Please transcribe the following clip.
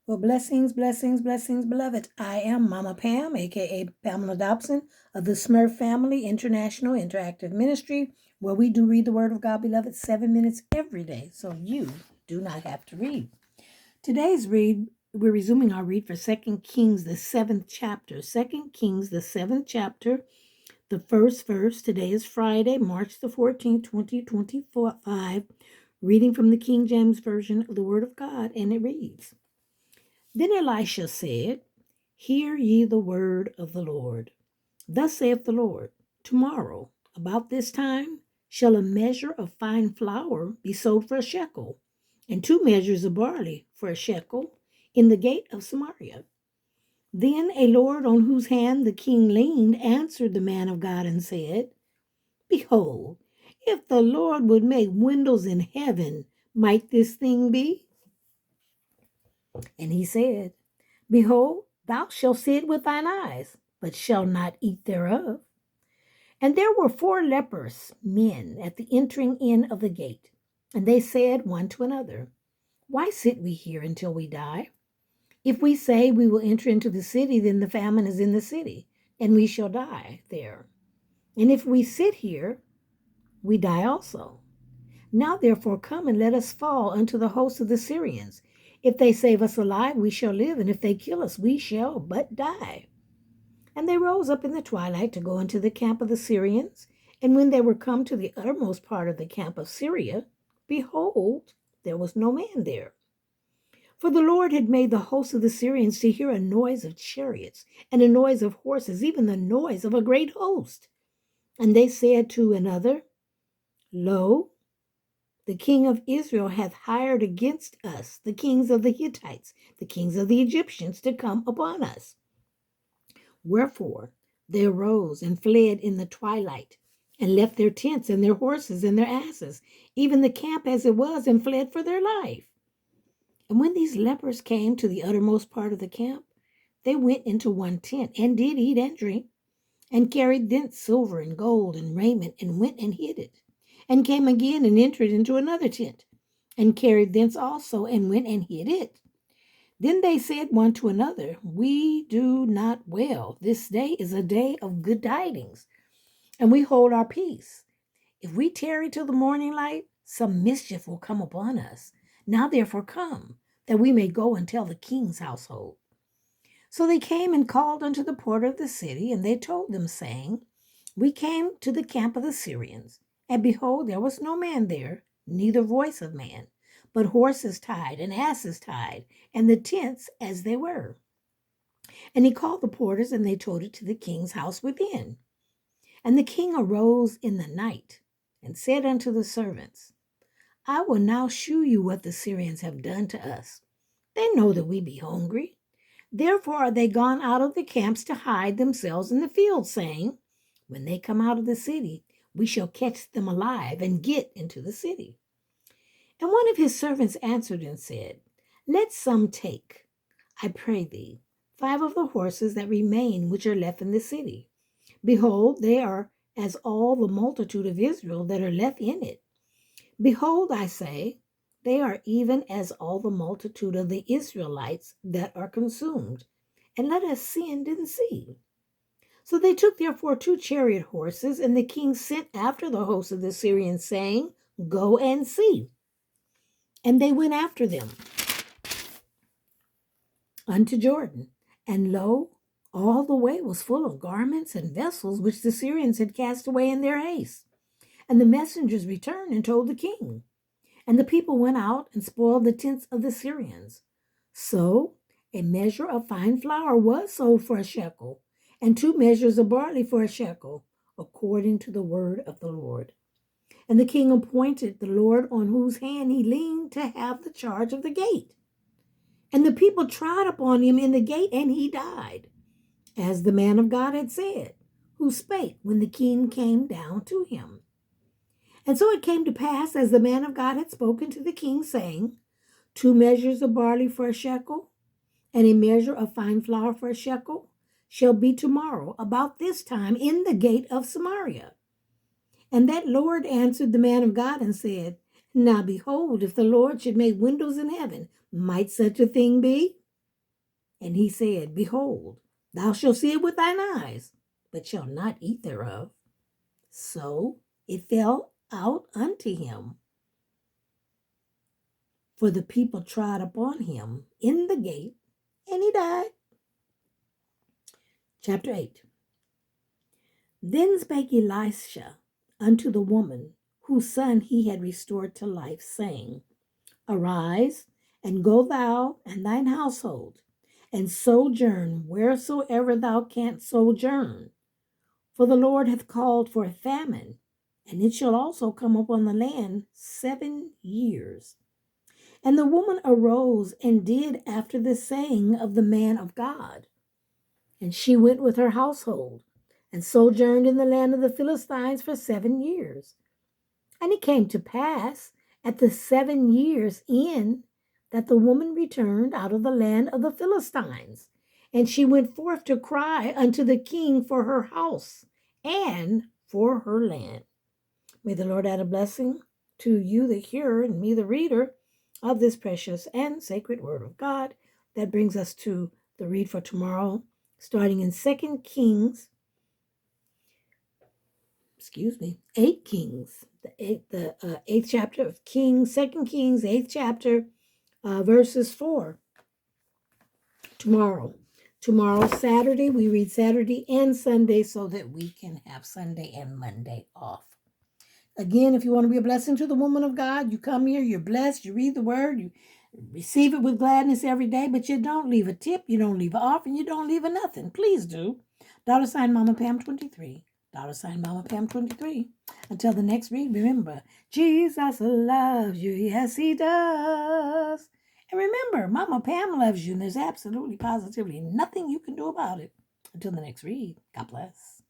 Well, blessings, blessings, blessings, beloved. I am Mama Pam, aka Pamela Dobson of the SMRF Family International Interactive Ministry, where we do read the Word of God, beloved, 7 minutes every day, so you do not have to read. Today's read, we're resuming our read for 2 Kings, the 7th chapter. 2 Kings, the 7th chapter, the first verse. Today is Friday, March the 14th, 2025, reading from the King James Version of the Word of God, and it reads, Then Elisha said, Hear ye the word of the Lord. Thus saith the Lord, Tomorrow, about this time, shall a measure of fine flour be sold for a shekel, and 2 measures of barley for a shekel, in the gate of Samaria. Then a Lord on whose hand the king leaned answered the man of God and said, Behold, if the Lord would make windows in heaven, might this thing be? And he said, Behold, thou shalt see it with thine eyes, but shalt not eat thereof. And there were 4 leprous men at the entering in of the gate. And they said one to another, Why sit we here until we die? If we say we will enter into the city, then the famine is in the city, and we shall die there. And if we sit here, we die also. Now therefore come and let us fall unto the host of the Syrians. If they save us alive, we shall live, and if they kill us, we shall but die. And they rose up in the twilight to go into the camp of the Syrians. And when they were come to the uttermost part of the camp of Syria, behold, there was no man there. For the Lord had made the host of the Syrians to hear a noise of chariots, and a noise of horses, even the noise of a great host. And they said to another, Lo, the king of Israel hath hired against us the kings of the Hittites, the kings of the Egyptians, to come upon us. Wherefore they arose and fled in the twilight, and left their tents and their horses and their asses, even the camp as it was, and fled for their life. And when these lepers came to the uttermost part of the camp, they went into one tent, and did eat and drink, and carried thence silver and gold and raiment, and went and hid it, and came again and entered into another tent, and carried thence also, and went and hid it. Then they said one to another, We do not well. This day is a day of good tidings, and we hold our peace. If we tarry till the morning light, some mischief will come upon us. Now therefore come, that we may go and tell the king's household. So they came and called unto the porter of the city, and they told them, saying, We came to the camp of the Syrians, and behold, there was no man there, neither voice of man, but horses tied and asses tied, and the tents as they were. And he called the porters, and they told it to the king's house within. And the king arose in the night, and said unto the servants, I will now shew you what the Syrians have done to us. They know that we be hungry. Therefore are they gone out of the camps to hide themselves in the fields, saying, When they come out of the city, we shall catch them alive and get into the city. And one of his servants answered and said, Let some take, I pray thee, 5 of the horses that remain which are left in the city. Behold, they are as all the multitude of Israel that are left in it. Behold, I say, they are even as all the multitude of the Israelites that are consumed. And let us send and see. So they took therefore 2 chariot horses, and the king sent after the host of the Syrians, saying, Go and see. And they went after them unto Jordan. And lo, all the way was full of garments and vessels which the Syrians had cast away in their haste. And the messengers returned and told the king. And the people went out and spoiled the tents of the Syrians. So a measure of fine flour was sold for a shekel, and 2 measures of barley for a shekel, according to the word of the Lord. And the king appointed the Lord on whose hand he leaned to have the charge of the gate. And the people trod upon him in the gate, and he died, as the man of God had said, who spake when the king came down to him. And so it came to pass, as the man of God had spoken to the king, saying, 2 measures of barley for a shekel, and a measure of fine flour for a shekel, shall be tomorrow about this time in the gate of Samaria. And that Lord answered the man of God and said, Now behold, if the Lord should make windows in heaven, might such a thing be? And he said, Behold, thou shalt see it with thine eyes, but shalt not eat thereof. So it fell out unto him. For the people trod upon him in the gate, and he died. Chapter 8. Then spake Elisha unto the woman, whose son he had restored to life, saying, Arise, and go thou and thine household, and sojourn wheresoever thou canst sojourn. For the Lord hath called for a famine, and it shall also come upon the land 7 years. And the woman arose and did after the saying of the man of God. And she went with her household, and sojourned in the land of the Philistines for 7 years. And it came to pass at the 7 years' end that the woman returned out of the land of the Philistines. And she went forth to cry unto the king for her house and for her land. May the Lord add a blessing to you, the hearer, and me, the reader of this precious and sacred word of God. That brings us to the read for tomorrow, starting in 2 Kings, 8 Kings, the eighth chapter of Kings, 2 Kings, 8th chapter, verses 4. Tomorrow, Saturday, we read Saturday and Sunday so that we can have Sunday and Monday off. Again, if you want to be a blessing to the woman of God, you come here, you're blessed, you read the word, you receive it with gladness every day, but you don't leave a tip, you don't leave an offering, you don't leave a nothing. Please do. $ MamaPam23. $MamaPam23. Until the next read, remember, Jesus loves you. Yes, he does. And remember, Mama Pam loves you, and there's absolutely, positively nothing you can do about it. Until the next read, God bless.